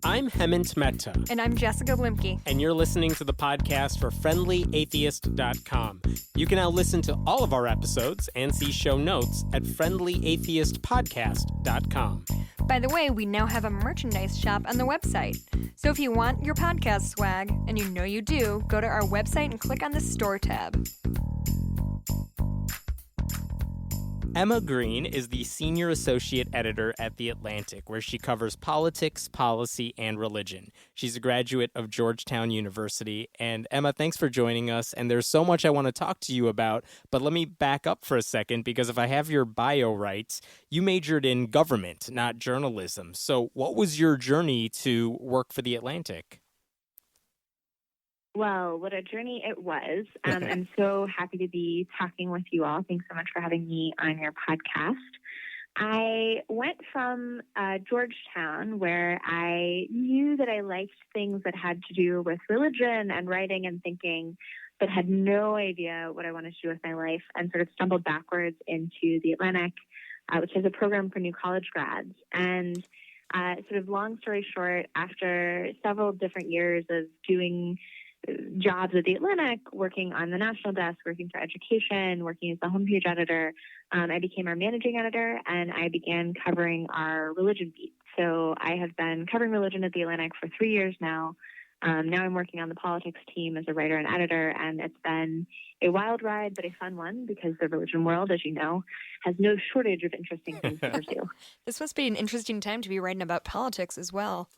I'm Hemant Mehta. And I'm Jessica Blimke. And you're listening to the podcast for FriendlyAtheist.com. You can now listen to all of our episodes and see show notes at FriendlyAtheistPodcast.com. By the way, we now have a merchandise shop on the website. So if you want your podcast swag, and you know you do, go to our website and click on the store tab. Emma Green is the senior associate editor at The Atlantic, where she covers politics, policy, and religion. She's a graduate of Georgetown University. And Emma, thanks for joining us. And there's so much I want to talk to you about, but let me back up for a second, because if I have your bio right, you majored in government, not journalism. So what was your journey to work for The Atlantic? Well, what a journey it was. I'm so happy to be talking with you all. Thanks so much for having me on your podcast. I went from Georgetown, where I knew that I liked things that had to do with religion and writing and thinking, but had no idea what I wanted to do with my life, and sort of stumbled backwards into The Atlantic, which is a program for new college grads. And sort of long story short, after several different years of doing jobs at The Atlantic, working on the national desk, working for education, working as the homepage editor, I became our managing editor, and I began covering our religion beat. So I have been covering religion at The Atlantic for 3 years now. Now I'm working on the politics team as a writer and editor, and it's been a wild ride, but a fun one, because the religion world, as you know, has no shortage of interesting things to pursue. This must be an interesting time to be writing about politics as well.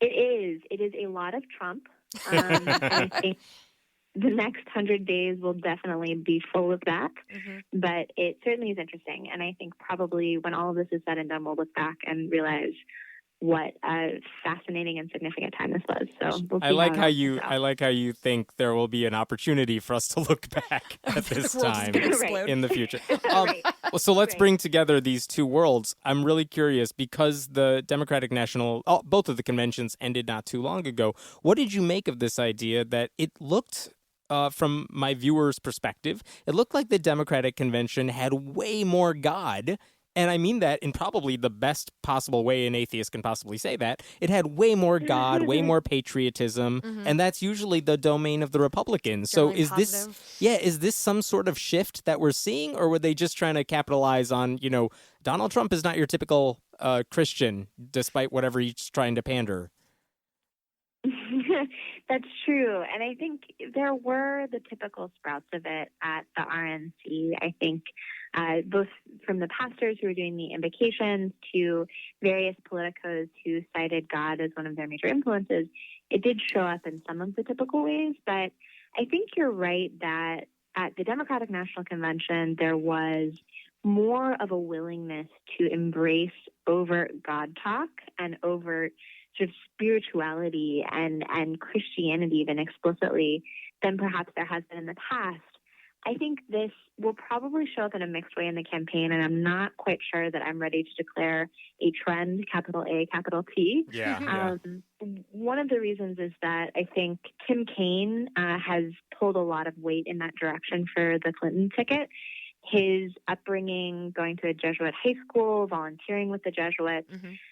It is. It is a lot of Trump. And I think the next 100 days will definitely be full of that. Mm-hmm. But it certainly is interesting. And I think probably when all of this is said and done, we'll look back and realize what a fascinating and significant time this was. So we'll see I like how you think there will be an opportunity for us to look back at this time in the future. Right. Well, so let's bring together these two worlds. I'm really curious, because the Democratic National, both of the conventions ended not too long ago. What did you make of this idea that it looked, from my viewer's perspective, it looked like the Democratic Convention had way more God? And I mean that in probably the best possible way an atheist can possibly say that. It had way more God, way more patriotism, and that's usually the domain of the Republicans. So is this some sort of shift that we're seeing, or were they just trying to capitalize on, Donald Trump is not your typical Christian, despite whatever he's trying to pander? That's true. And I think there were the typical sprouts of it at the RNC. I think both from the pastors who were doing the invocations to various politicos who cited God as one of their major influences, it did show up in some of the typical ways. But I think you're right that at the Democratic National Convention, there was more of a willingness to embrace overt God talk and overt sort of spirituality and Christianity even explicitly than perhaps there has been in the past. I think this will probably show up in a mixed way in the campaign, and I'm not quite sure that I'm ready to declare a trend, capital A, capital T. Yeah. One of the reasons is that I think Tim Kaine has pulled a lot of weight in that direction for the Clinton ticket. His upbringing, going to a Jesuit high school, volunteering with the Jesuits,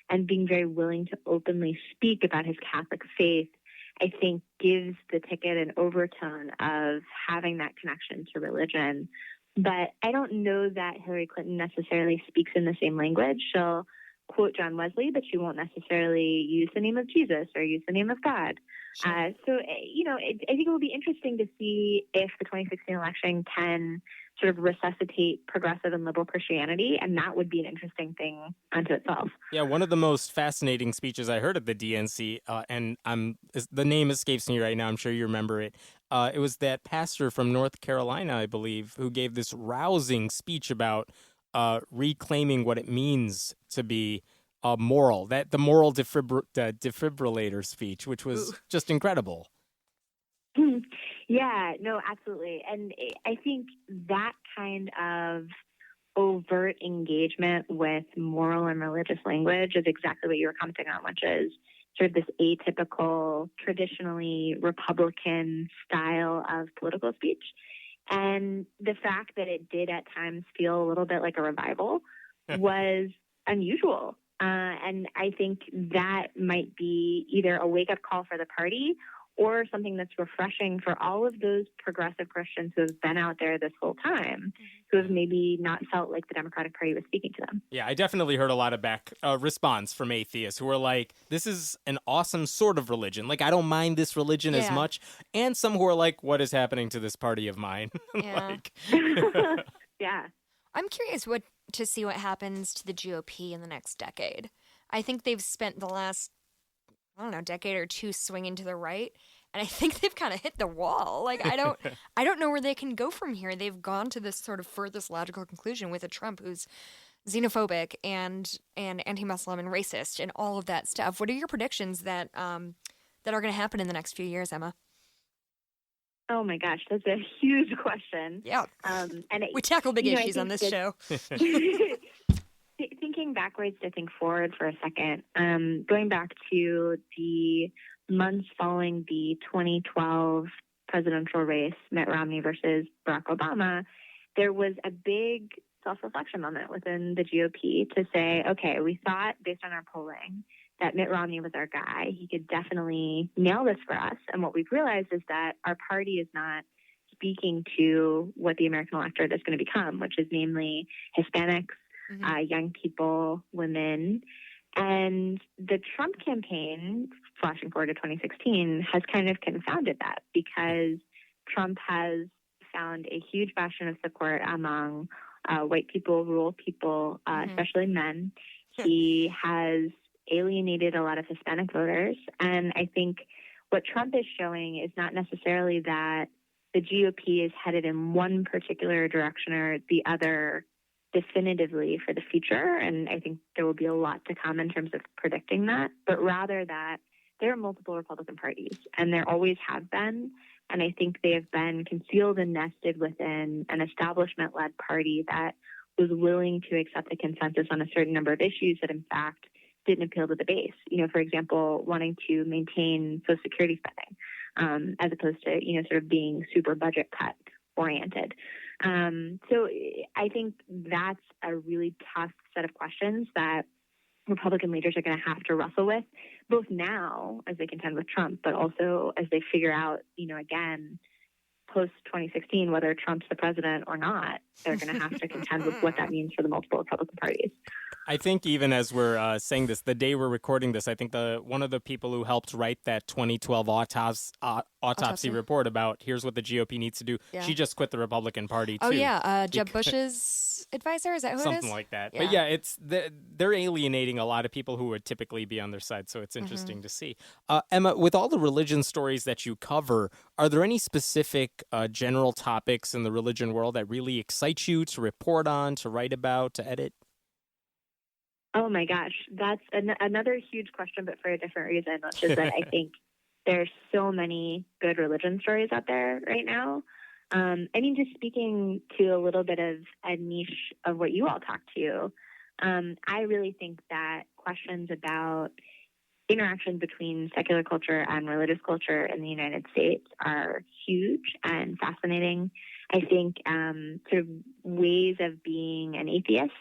and being very willing to openly speak about his Catholic faith, I think gives the ticket an overtone of having that connection to religion. But I don't know that Hillary Clinton necessarily speaks in the same language. She'll quote John Wesley, but she won't necessarily use the name of Jesus or use the name of God. Sure. I think it will be interesting to see if the 2016 election can sort of resuscitate progressive and liberal Christianity, and that would be an interesting thing unto itself. Yeah, one of the most fascinating speeches I heard at the DNC, and the name escapes me right now, I'm sure you remember it. It was that pastor from North Carolina, I believe, who gave this rousing speech about reclaiming what it means to be moral, that the moral defibrillator speech, which was just incredible. Yeah, no, absolutely. And I think that kind of overt engagement with moral and religious language is exactly what you were commenting on, which is sort of this atypical, traditionally Republican style of political speech. And the fact that it did at times feel a little bit like a revival was unusual. And I think that might be either a wake-up call for the party or something that's refreshing for all of those progressive Christians who have been out there this whole time, who have maybe not felt like the Democratic Party was speaking to them. Yeah, I definitely heard a lot of back response from atheists who were like, this is an awesome sort of religion. Like, I don't mind this religion as much. And some who are like, what is happening to this party of mine? Yeah. Yeah. I'm curious to see what happens to the GOP in the next decade. I think they've spent the last, I don't know, decade or two swinging to the right, and I think they've kind of hit the wall. Like, I don't know where they can go from here. They've gone to this sort of furthest logical conclusion with a Trump who's xenophobic and anti-Muslim and racist and all of that stuff. What are your predictions that are going to happen in the next few years, Emma? Oh my gosh, that's a huge question. Yeah, we tackle big issues on this show. Thinking backwards to think forward for a second, going back to the months following the 2012 presidential race, Mitt Romney versus Barack Obama, there was a big self-reflection moment within the GOP to say, okay, we thought based on our polling that Mitt Romney was our guy. He could definitely nail this for us. And what we've realized is that our party is not speaking to what the American electorate is going to become, which is namely Hispanics, young people, women. And the Trump campaign, flashing forward to 2016, has kind of confounded that because Trump has found a huge bastion of support among white people, rural people, especially men. He has alienated a lot of Hispanic voters. And I think what Trump is showing is not necessarily that the GOP is headed in one particular direction or the other definitively for the future. And I think there will be a lot to come in terms of predicting that, but rather that there are multiple Republican parties and there always have been. And I think they have been concealed and nested within an establishment-led party that was willing to accept a consensus on a certain number of issues that, in fact, didn't appeal to the base. You know, for example, wanting to maintain Social Security spending, as opposed to, sort of being super budget cut oriented. So I think that's a really tough set of questions that Republican leaders are going to have to wrestle with, both now as they contend with Trump, but also as they figure out, again, post 2016, whether Trump's the president or not, they're going to have to contend with what that means for the multiple Republican parties. I think even as we're saying this, the day we're recording this, I think one of the people who helped write that 2012 autopsy report about here's what the GOP needs to do, she just quit the Republican Party, too. Oh, yeah. Jeb Bush's advisor? Is that who it is? Something like that. Yeah. But yeah, they're alienating a lot of people who would typically be on their side, so it's interesting to see. Emma, with all the religion stories that you cover, are there any specific general topics in the religion world that really excite you to report on, to write about, to edit? Oh my gosh, that's another huge question, but for a different reason, which is that I think there's so many good religion stories out there right now. Just speaking to a little bit of a niche of what you all talk to, I really think that questions about interaction between secular culture and religious culture in the United States are huge and fascinating. I think sort of ways of being an atheist,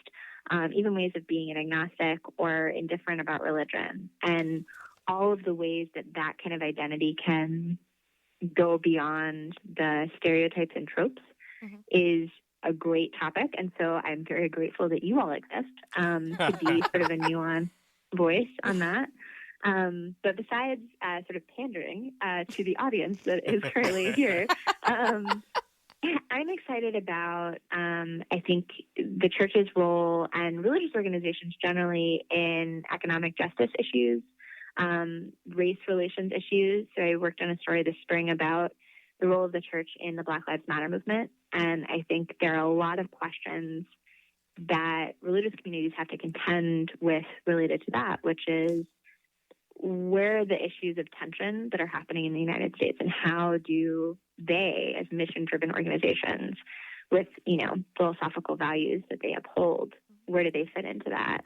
even ways of being an agnostic or indifferent about religion, and all of the ways that that kind of identity can go beyond the stereotypes and tropes is a great topic. And so I'm very grateful that you all exist to be sort of a nuanced voice on that. But besides sort of pandering to the audience that is currently here, I'm excited about, I think, the church's role and religious organizations generally in economic justice issues, race relations issues. So I worked on a story this spring about the role of the church in the Black Lives Matter movement. And I think there are a lot of questions that religious communities have to contend with related to that, which is where are the issues of tension that are happening in the United States, and how do they, as mission-driven organizations with, philosophical values that they uphold, where do they fit into that?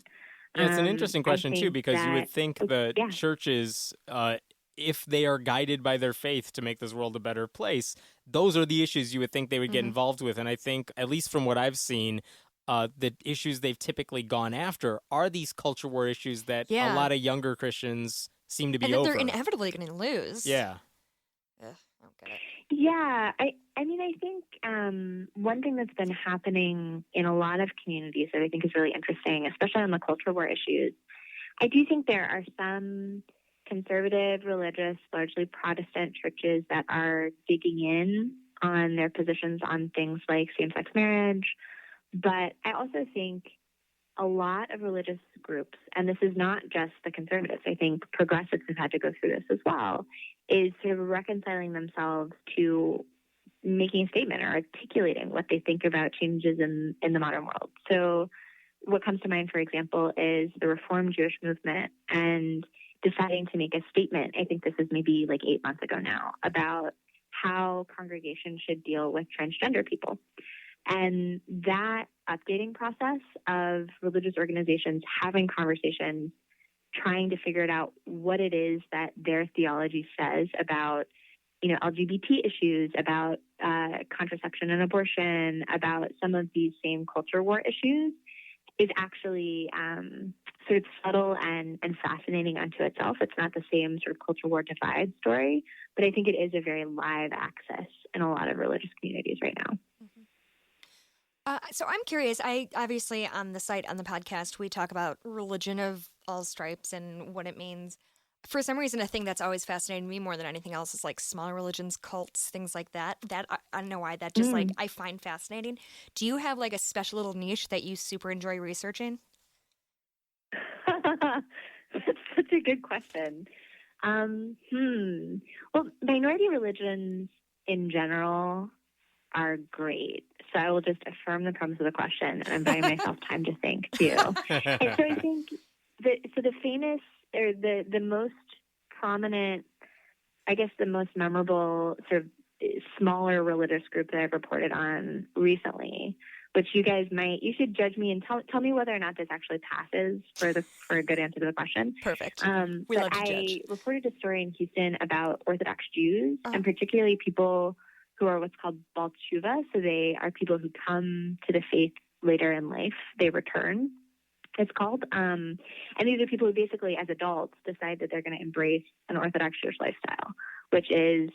Yeah, it's an interesting question, too, because you would think the churches, if they are guided by their faith to make this world a better place, those are the issues you would think they would get involved with. And I think, at least from what I've seen, the issues they've typically gone after are these culture war issues that a Yeah. lot of younger Christians seem to be And that over. they're inevitably going to lose. Yeah. Ugh, I don't get it. Yeah, I mean, I think one thing that's been happening in a lot of communities that I think is really interesting, especially on the culture war issues, I do think there are some conservative, religious, largely Protestant churches that are digging in on their positions on things like same-sex marriage. But I also think a lot of religious groups, and this is not just the conservatives, I think progressives have had to go through this as well, is sort of reconciling themselves to making a statement or articulating what they think about changes in the modern world. So what comes to mind, for example, is the Reform Jewish movement and deciding to make a statement. I think this is maybe like 8 months ago now, about how congregations should deal with transgender people. And that updating process of religious organizations having conversations, trying to figure it out what it is that their theology says about, LGBT issues, about contraception and abortion, about some of these same culture war issues, is actually sort of subtle and fascinating unto itself. It's not the same sort of culture war divide story, but I think it is a very live access in a lot of religious communities right now. So I'm curious. I obviously on the site, on the podcast, we talk about religion of all stripes and what it means. For some reason, a thing that's always fascinated me more than anything else is like small religions, cults, things like that. That I don't know why that just like I find fascinating. Do you have like a special little niche that you super enjoy researching? That's such a good question. Well, minority religions in general are great. So I will just affirm the premise of the question, and I'm buying myself time to think too. And so I think the famous or the most prominent, I guess the most memorable sort of smaller religious group that I've reported on recently, which you should judge me and tell me whether or not this actually passes for a good answer to the question. Perfect. We love to judge. I reported a story in Houston about Orthodox Jews, and particularly people who are what's called Bal Tshuva. So they are people who come to the faith later in life. They return, it's called. And these are people who basically, as adults, decide that they're going to embrace an Orthodox Jewish lifestyle, which is,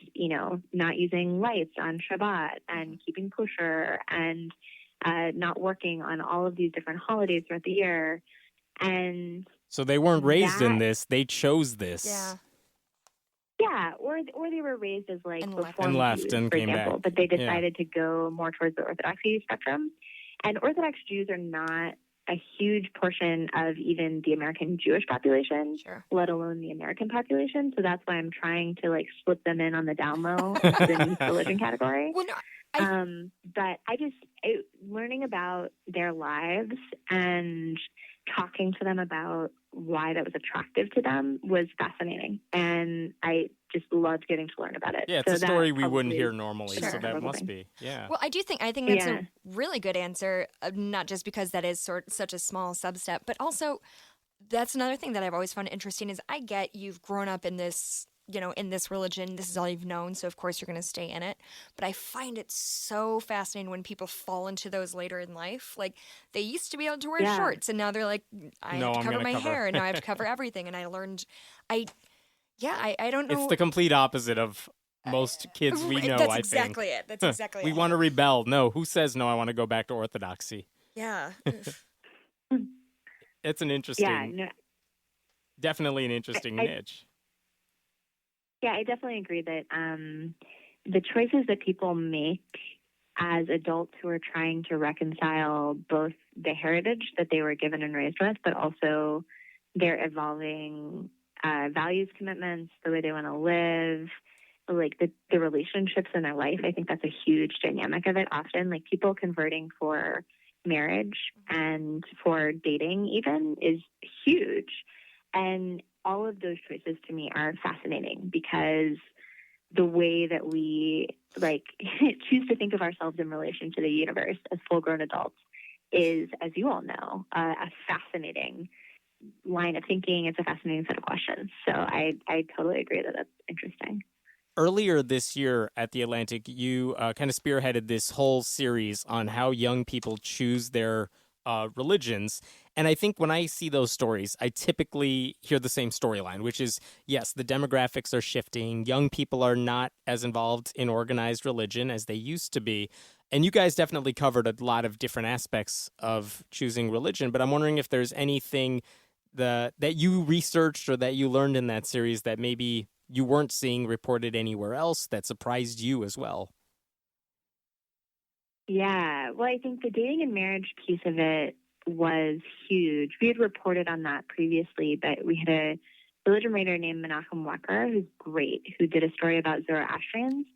not using lights on Shabbat and keeping kosher and not working on all of these different holidays throughout the year. And so they weren't raised in this; they chose this. Yeah, or they were raised as like Reform Jews, and for came example, back. But they decided to go more towards the Orthodoxy spectrum. And Orthodox Jews are not a huge portion of even the American Jewish population, let alone the American population. So that's why I'm trying to like slip them in on the down low into the niche religion category. Well, no, but learning about their lives and talking to them about why that was attractive to them was fascinating. And I just loved getting to learn about it. Yeah, it's a story we wouldn't hear normally, so that must be. Yeah. Well, I think that's a really good answer, not just because that is such a small substep, but also that's another thing that I've always found interesting is I get you've grown up in this, in this religion, this is all you've known, so of course you're going to stay in it. But I find it so fascinating when people fall into those later in life. Like, they used to be able to wear shorts, and now they're like, I have to cover my hair, and now I have to cover everything. And I learned, I don't know. It's the complete opposite of most kids we know, That's I exactly think. it. That's exactly it. We want to rebel. No, who says, no, I want to go back to Orthodoxy? Yeah. It's an interesting, definitely an interesting niche. Yeah, I definitely agree that the choices that people make as adults who are trying to reconcile both the heritage that they were given and raised with, but also their evolving values, commitments, the way they want to live, like the relationships in their life. I think that's a huge dynamic of it often. Like, people converting for marriage and for dating even is huge. And all of those choices to me are fascinating because the way that we choose to think of ourselves in relation to the universe as full-grown adults is, as you all know, a fascinating line of thinking. It's a fascinating set of questions. So I totally agree that that's interesting. Earlier this year at The Atlantic, you kind of spearheaded this whole series on how young people choose their religions. And I think when I see those stories, I typically hear the same storyline, which is, yes, the demographics are shifting. Young people are not as involved in organized religion as they used to be. And you guys definitely covered a lot of different aspects of choosing religion. But I'm wondering if there's anything that you researched or that you learned in that series that maybe you weren't seeing reported anywhere else that surprised you as well. Yeah, well, I think the dating and marriage piece of it was huge. We had reported on that previously, but we had a religion writer named Menachem Wecker, who's great, who did a story about Zoroastrians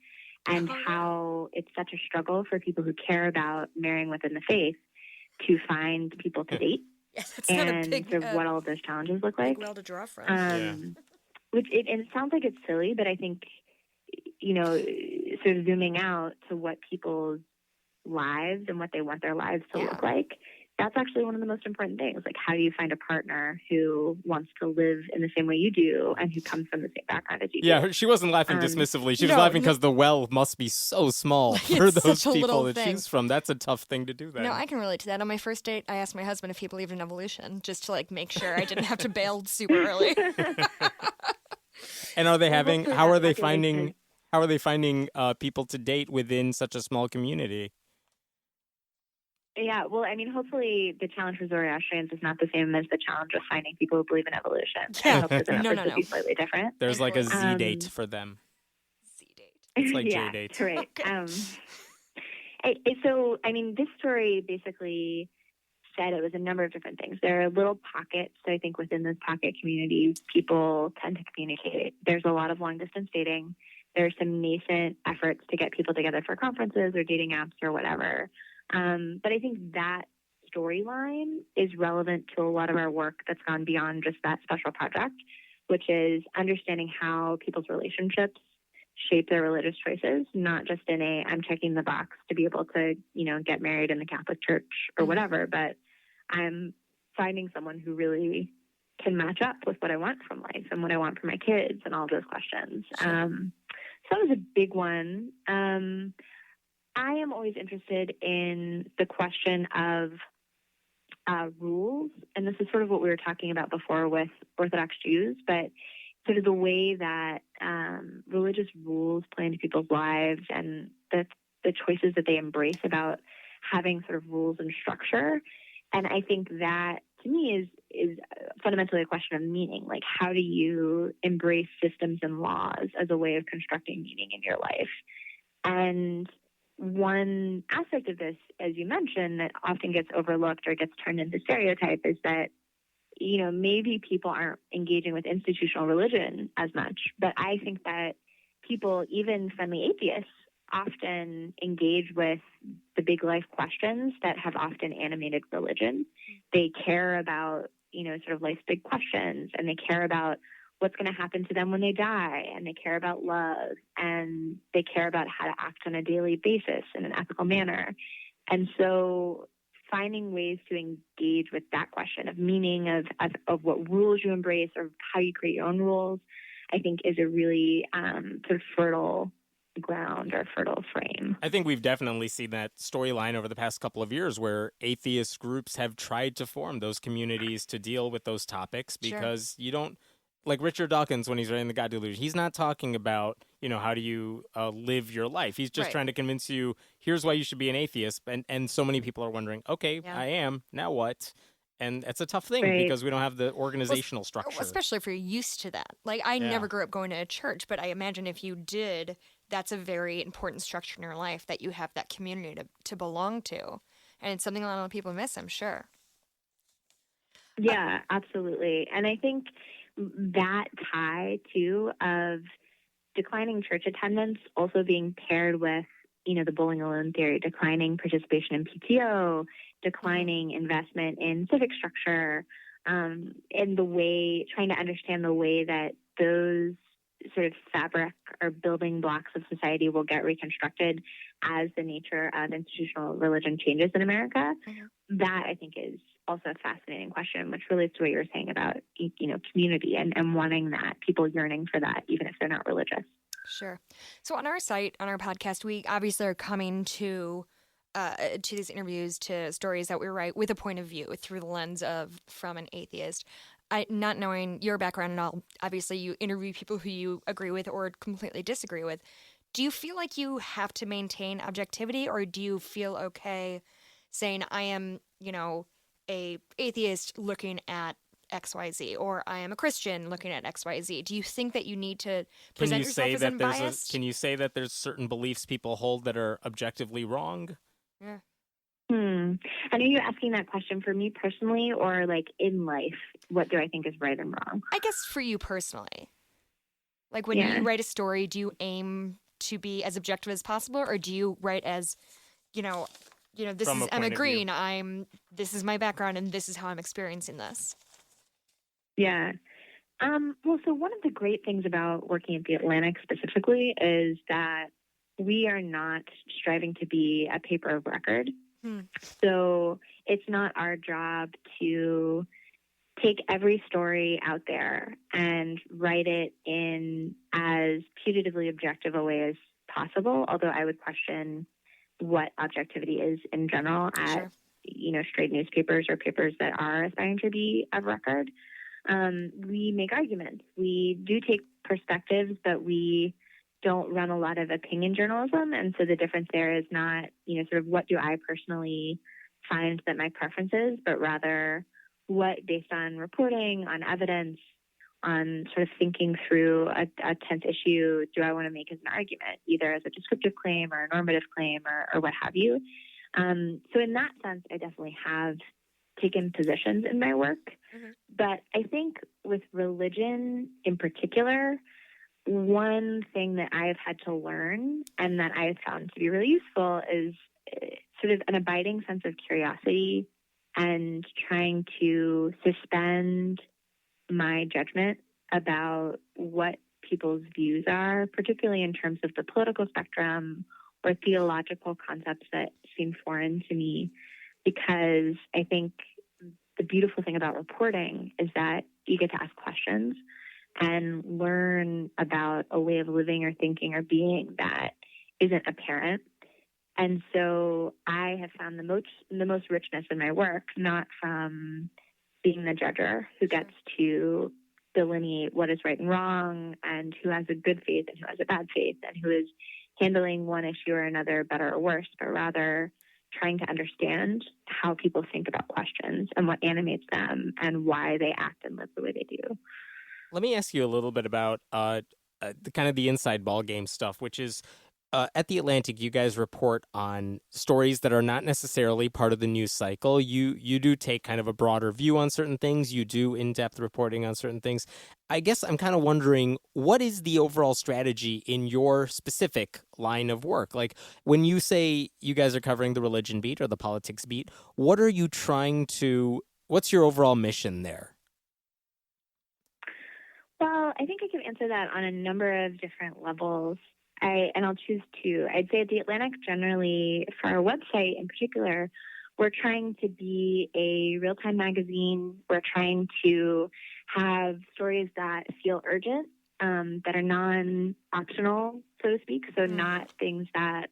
and how it's such a struggle for people who care about marrying within the faith to find people to date. Yeah, that's and not a big, sort of what all of those challenges look like. well to draw from. And it sounds like it's silly, but I think, sort of zooming out to what people's lives and what they want their lives to look like, that's actually one of the most important things. Like, how do you find a partner who wants to live in the same way you do and who comes from the same background as you do? Yeah, she wasn't laughing dismissively. She was laughing because the well must be so small for those people to choose from. That's a tough thing to do then. No, I can relate to that. On my first date, I asked my husband if he believed in evolution, just to make sure I didn't have to bail super early. And are they having? How are they finding people to date within such a small community? Yeah, well, I mean, hopefully the challenge for Zoroastrians is not the same as the challenge of finding people who believe in evolution. Yeah. No. Be slightly different. There's like a Z date for them. Z date. It's like J date. Right. Okay. So, I mean, this story basically said it was a number of different things. There are little pockets. So I think within those pocket communities, people tend to communicate. There's a lot of long distance dating. There's some nascent efforts to get people together for conferences or dating apps or whatever. But I think that storyline is relevant to a lot of our work that's gone beyond just that special project, which is understanding how people's relationships shape their religious choices, not just in I'm checking the box to be able to, get married in the Catholic Church or whatever, but I'm finding someone who really can match up with what I want from life and what I want for my kids and all those questions. So that was a big one. I am always interested in the question of rules, and this is sort of what we were talking about before with Orthodox Jews, but sort of the way that religious rules play into people's lives and the choices that they embrace about having sort of rules and structure. And I think that, to me, is fundamentally a question of meaning. Like, how do you embrace systems and laws as a way of constructing meaning in your life? And one aspect of this, as you mentioned, that often gets overlooked or gets turned into stereotype is that, maybe people aren't engaging with institutional religion as much. But I think that people, even friendly atheists, often engage with the big life questions that have often animated religion. They care about, sort of life's big questions, and they care about what's going to happen to them when they die, and they care about love, and they care about how to act on a daily basis in an ethical manner. And so finding ways to engage with that question of meaning, of what rules you embrace or how you create your own rules, I think is a really sort of fertile ground or fertile frame. I think we've definitely seen that storyline over the past couple of years where atheist groups have tried to form those communities to deal with those topics because you don't, like Richard Dawkins, when he's writing The God Delusion, he's not talking about, how do you live your life? He's just trying to convince you, here's why you should be an atheist. And so many people are wondering, okay, I am, now what? And it's a tough thing because we don't have the organizational structure. Especially if you're used to that. Like, I never grew up going to a church, but I imagine if you did, that's a very important structure in your life, that you have that community to belong to. And it's something a lot of people miss, I'm sure. Yeah, absolutely. And I think that tie, too, of declining church attendance also being paired with, the bowling alone theory, declining participation in PTO, declining investment in civic structure, and the way, trying to understand the way that those sort of fabric or building blocks of society will get reconstructed as the nature of institutional religion changes in America. That, I think, is also a fascinating question, which relates to what you were saying about, community and wanting that, people yearning for that, even if they're not religious. Sure. So on our site, on our podcast, we obviously are coming to these interviews, to stories that we write with a point of view through the lens of from an atheist. Not knowing your background and all, obviously you interview people who you agree with or completely disagree with. Do you feel like you have to maintain objectivity, or do you feel okay saying I am, a atheist looking at XYZ, or I am a Christian looking at XYZ? Do you think that you need to Can present you yourself say as that unbiased? can you say that there's certain beliefs people hold that are objectively wrong? Yeah. And are you asking that question for me personally, or like in life? What do I think is right and wrong? I guess for you personally. Like when Yeah. you write a story, do you aim to be as objective as possible, or do you write as, you know, this From is a Emma point of view. Green. This is my background, and this is how I'm experiencing this. Yeah. Well, so one of the great things about working at the Atlantic specifically is that we are not striving to be a paper of record. So it's not our job to take every story out there and write it in as putatively objective a way as possible, although I would question what objectivity is in general at, Sure. Straight newspapers or papers that are aspiring to be of record. We make arguments. We do take perspectives, but we don't run a lot of opinion journalism. And so the difference there is not, sort of what do I personally find that my preference is, but rather what, based on reporting, on evidence, on sort of thinking through a tense issue, do I want to make as an argument, either as a descriptive claim or a normative claim or what have you. So in that sense, I definitely have taken positions in my work. Mm-hmm. But I think with religion in particular, one thing that I've had to learn and that I've found to be really useful is sort of an abiding sense of curiosity and trying to suspend my judgment about what people's views are, particularly in terms of the political spectrum or theological concepts that seem foreign to me, because I think the beautiful thing about reporting is that you get to ask questions and learn about a way of living or thinking or being that isn't apparent. And so I have found the most richness in my work, not from being the judger who gets to delineate what is right and wrong and who has a good faith and who has a bad faith and who is handling one issue or another better or worse, but rather trying to understand how people think about questions and what animates them and why they act and live the way they do. Let me ask you a little bit about the kind of the inside ball game stuff, which is at the Atlantic, you guys report on stories that are not necessarily part of the news cycle. You do take kind of a broader view on certain things. You do in-depth reporting on certain things. I guess I'm kind of wondering, what is the overall strategy in your specific line of work? Like when you say you guys are covering the religion beat or the politics beat, what's your overall mission there? Well, I think I can answer that on a number of different levels. I'll choose two. I'd say at the Atlantic generally, for our website in particular, we're trying to be a real-time magazine. We're trying to have stories that feel urgent, that are non-optional, so to speak. So not things that,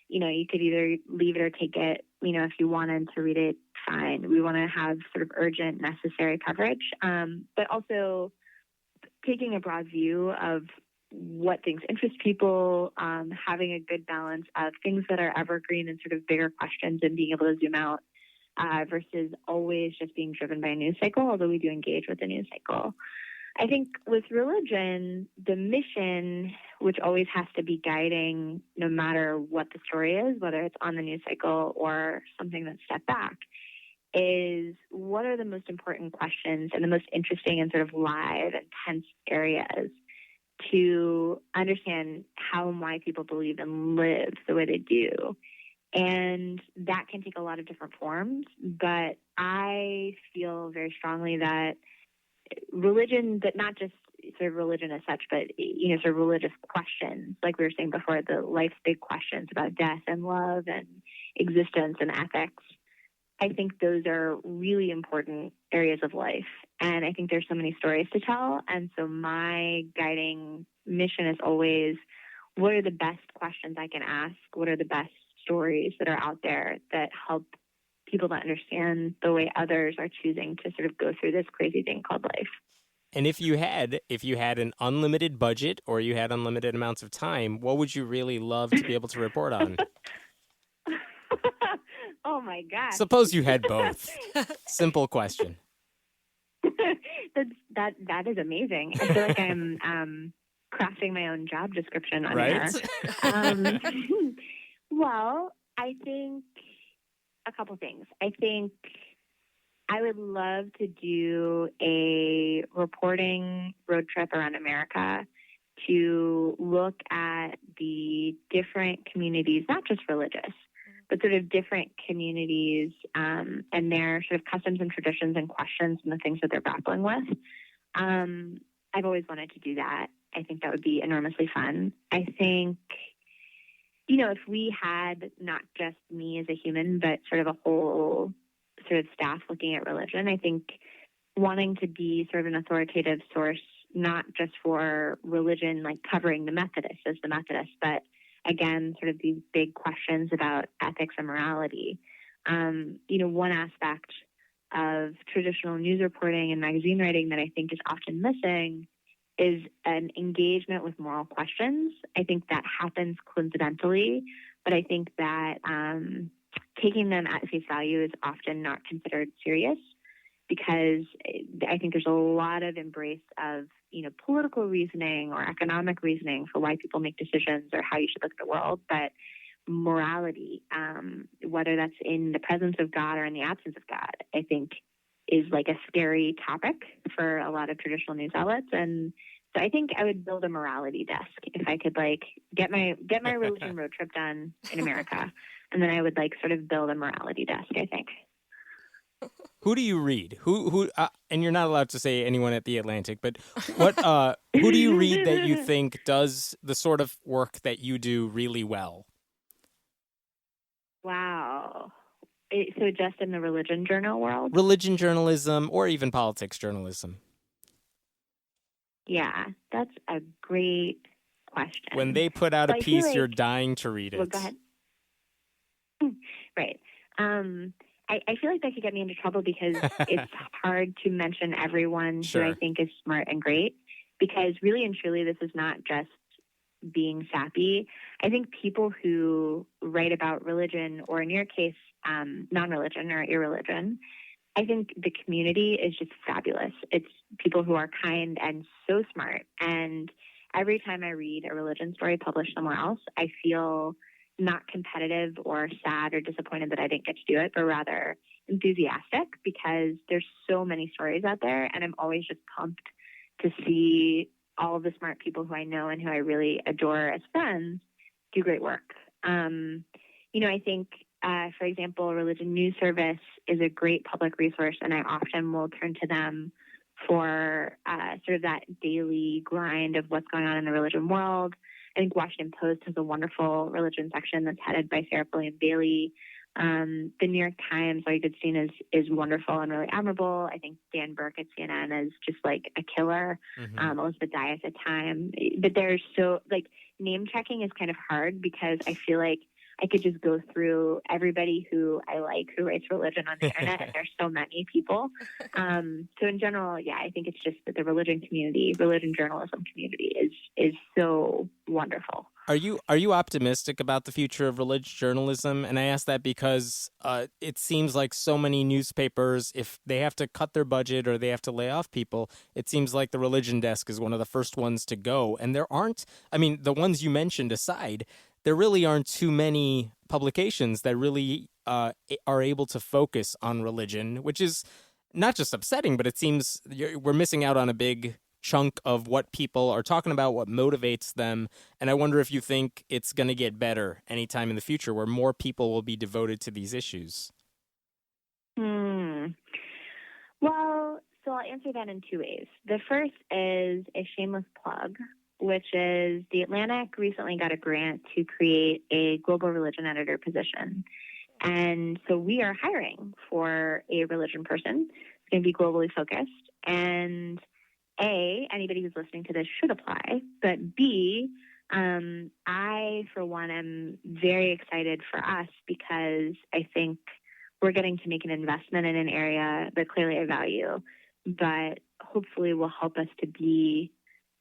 you could either leave it or take it. If you wanted to read it, fine. We want to have sort of urgent, necessary coverage, but also taking a broad view of what things interest people, having a good balance of things that are evergreen and sort of bigger questions and being able to zoom out versus always just being driven by a news cycle, although we do engage with the news cycle. I think with religion, the mission, which always has to be guiding no matter what the story is, whether it's on the news cycle or something that's stepped back, is what are the most important questions and the most interesting and sort of live and tense areas to understand how and why people believe and live the way they do. And that can take a lot of different forms, but I feel very strongly that religion, but not just sort of religion as such, but, sort of religious questions, like we were saying before, the life's big questions about death and love and existence and ethics, I think those are really important areas of life. And I think there's so many stories to tell. And so my guiding mission is always, what are the best questions I can ask? What are the best stories that are out there that help people to understand the way others are choosing to sort of go through this crazy thing called life? And if you had an unlimited budget or you had unlimited amounts of time, what would you really love to be able to report on? Oh my gosh. Suppose you had both. Simple question. That is amazing. I feel like I'm crafting my own job description on Right? air. Well, I think a couple things. I think I would love to do a reporting road trip around America to look at the different communities, not just religious, but sort of different communities and their sort of customs and traditions and questions and the things that they're grappling with. I've always wanted to do that. I think that would be enormously fun. I think, if we had not just me as a human, but sort of a whole sort of staff looking at religion, I think wanting to be sort of an authoritative source, not just for religion, like covering the Methodists as the Methodists, but again, sort of these big questions about ethics and morality. One aspect of traditional news reporting and magazine writing that I think is often missing is an engagement with moral questions. I think that happens coincidentally, but I think that taking them at face value is often not considered serious, because I think there's a lot of embrace of, political reasoning or economic reasoning for why people make decisions or how you should look at the world. But morality, whether that's in the presence of God or in the absence of God, I think is like a scary topic for a lot of traditional news outlets. And so I think I would build a morality desk if I could get my religion road trip done in America. And then I would sort of build a morality desk, I think. Who do you read? Who? And you're not allowed to say anyone at the Atlantic, but what? Who do you read that you think does the sort of work that you do really well? Wow. So just in the religion journal world? Religion journalism, or even politics journalism. Yeah, that's a great question. When they put out a piece, you're dying to read it. Well, go ahead. Right. I feel like that could get me into trouble because it's hard to mention everyone Sure. who I think is smart and great, because really and truly, this is not just being sappy. I think people who write about religion, or in your case, non-religion or irreligion, I think the community is just fabulous. It's people who are kind and so smart. And every time I read a religion story published somewhere else, I feel not competitive or sad or disappointed that I didn't get to do it, but rather enthusiastic, because there's so many stories out there. And I'm always just pumped to see all of the smart people who I know and who I really adore as friends do great work. I think, for example, Religion News Service is a great public resource, and I often will turn to them for sort of that daily grind of what's going on in the religion world. I think Washington Post has a wonderful religion section that's headed by Sarah William Bailey. The New York Times, Larry Goodstein, is wonderful and really admirable. I think Dan Burke at CNN is just a killer. Mm-hmm. Elizabeth Dias at Time. But there's name checking is kind of hard, because I feel like I could just go through everybody who I like who writes religion on the internet, and there's so many people. So in general, yeah, I think it's just that the religion journalism community is so wonderful. Are you optimistic about the future of religious journalism? And I ask that because it seems like so many newspapers, if they have to cut their budget or they have to lay off people, it seems like the religion desk is one of the first ones to go. And there aren't, the ones you mentioned aside, there really aren't too many publications that really are able to focus on religion, which is not just upsetting, but it seems we're missing out on a big chunk of what people are talking about, what motivates them. And I wonder if you think it's going to get better anytime in the future where more people will be devoted to these issues. Well, so I'll answer that in two ways. The first is a shameless plug, which is the Atlantic recently got a grant to create a global religion editor position. And so we are hiring for a religion person. It's going to be globally focused. And A, anybody who's listening to this should apply. But B, I, for one, am very excited for us because I think we're getting to make an investment in an area that clearly I value, but hopefully will help us to be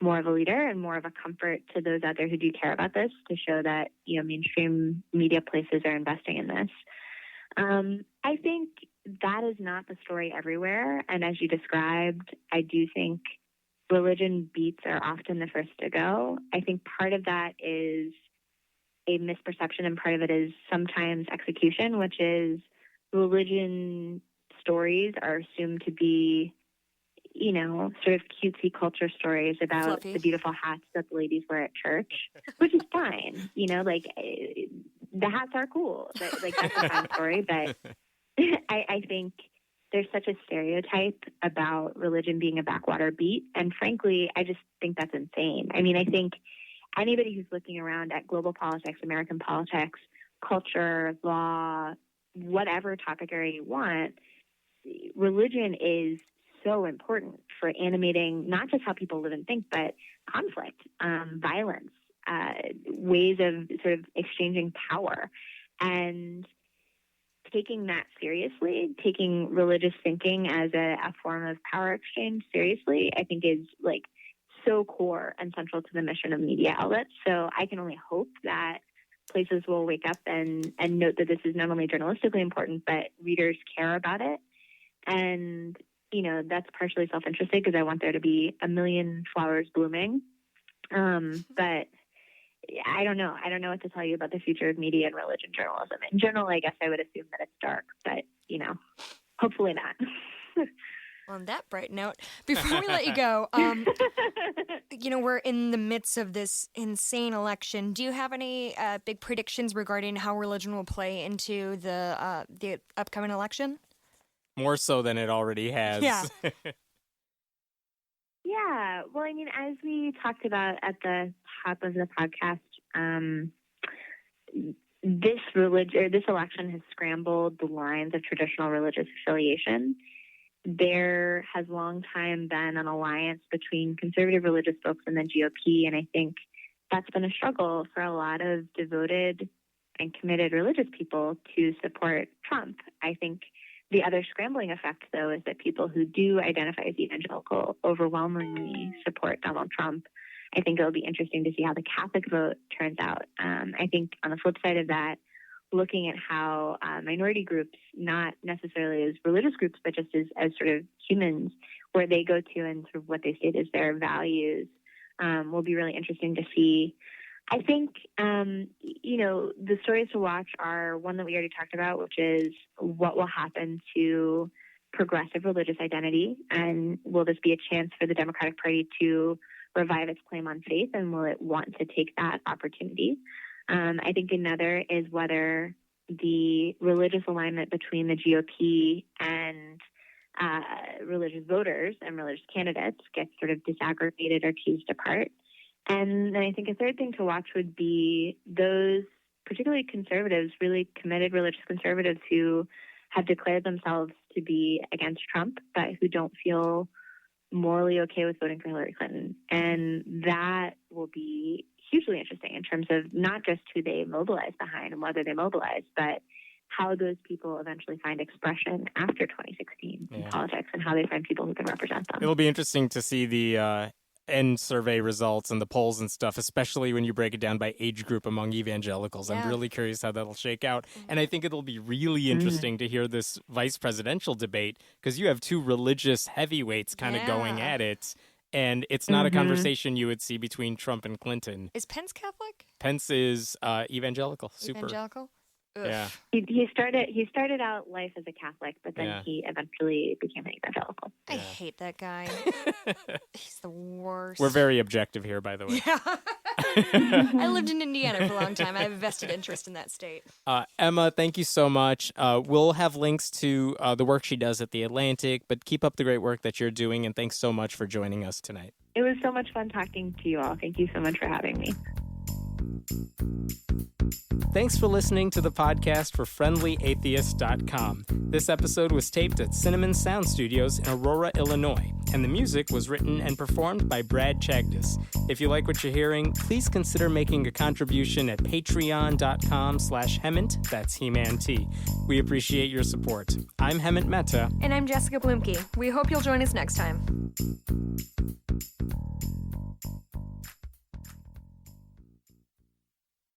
more of a leader and more of a comfort to those out there who do care about this, to show that, mainstream media places are investing in this. I think that is not the story everywhere. And as you described, I do think religion beats are often the first to go. I think part of that is a misperception and part of it is sometimes execution, which is religion stories are assumed to be, sort of cutesy culture stories about Fluffy. the beautiful hats that the ladies wear at church, which is fine. The hats are cool. That's a fun story. But I think there's such a stereotype about religion being a backwater beat. And frankly, I just think that's insane. I mean, I think anybody who's looking around at global politics, American politics, culture, law, whatever topic area you want, religion is so important for animating not just how people live and think, but conflict, violence, ways of sort of exchanging power. And taking that seriously, taking religious thinking as a form of power exchange seriously, I think is so core and central to the mission of media outlets. So I can only hope that places will wake up and note that this is not only journalistically important, but readers care about it. And, that's partially self-interested because I want there to be a million flowers blooming. But I don't know. I don't know what to tell you about the future of media and religion journalism. In general, I guess I would assume that it's dark, but, hopefully not. On that bright note, before we let you go, we're in the midst of this insane election. Do you have any big predictions regarding how religion will play into the upcoming election? More so than it already has. Yeah. Yeah. Well, I mean, as we talked about at the top of the podcast, this election has scrambled the lines of traditional religious affiliation. There has long time been an alliance between conservative religious folks and the GOP, and I think that's been a struggle for a lot of devoted and committed religious people to support Trump. I think the other scrambling effect, though, is that people who do identify as evangelical overwhelmingly support Donald Trump. I think it'll be interesting to see how the Catholic vote turns out. I think on the flip side of that, looking at how minority groups, not necessarily as religious groups, but just as sort of humans, where they go to and sort of what they state as their values, will be really interesting to see. I think, the stories to watch are one that we already talked about, which is what will happen to progressive religious identity, and will this be a chance for the Democratic Party to revive its claim on faith, and will it want to take that opportunity? I think another is whether the religious alignment between the GOP and religious voters and religious candidates gets sort of disaggregated or teased apart. And then I think a third thing to watch would be those particularly conservatives, really committed religious conservatives who have declared themselves to be against Trump, but who don't feel morally okay with voting for Hillary Clinton. And that will be hugely interesting in terms of not just who they mobilize behind and whether they mobilize, but how those people eventually find expression after 2016 in politics and how they find people who can represent them. It'll be interesting to see the end survey results and the polls and stuff, especially when you break it down by age group among evangelicals. Yeah. I'm really curious how that'll shake out. And I think it'll be really interesting to hear this vice presidential debate because you have two religious heavyweights kind of going at it. And it's not a conversation you would see between Trump and Clinton. Is Pence Catholic? Pence is evangelical. Super. Evangelical? Ugh. Yeah. He started out life as a Catholic, but then he eventually became an evangelical. I hate that guy. He's the worst. We're very objective here, by the way. Yeah. I lived in Indiana for a long time. I have a vested interest in that state. Emma, thank you so much. We'll have links to the work she does at The Atlantic, but keep up the great work that you're doing, and thanks so much for joining us tonight. It was so much fun talking to you all. Thank you so much for having me. Thanks for listening to the podcast for FriendlyAtheist.com. This episode was taped at Cinnamon Sound Studios in Aurora, Illinois, and the music was written and performed by Brad Chagdis. If you like what you're hearing, please consider making a contribution at patreon.com/Hemant, that's He-Man-T. We appreciate your support. I'm Hemant Mehta. And I'm Jessica Blumke. We hope you'll join us next time.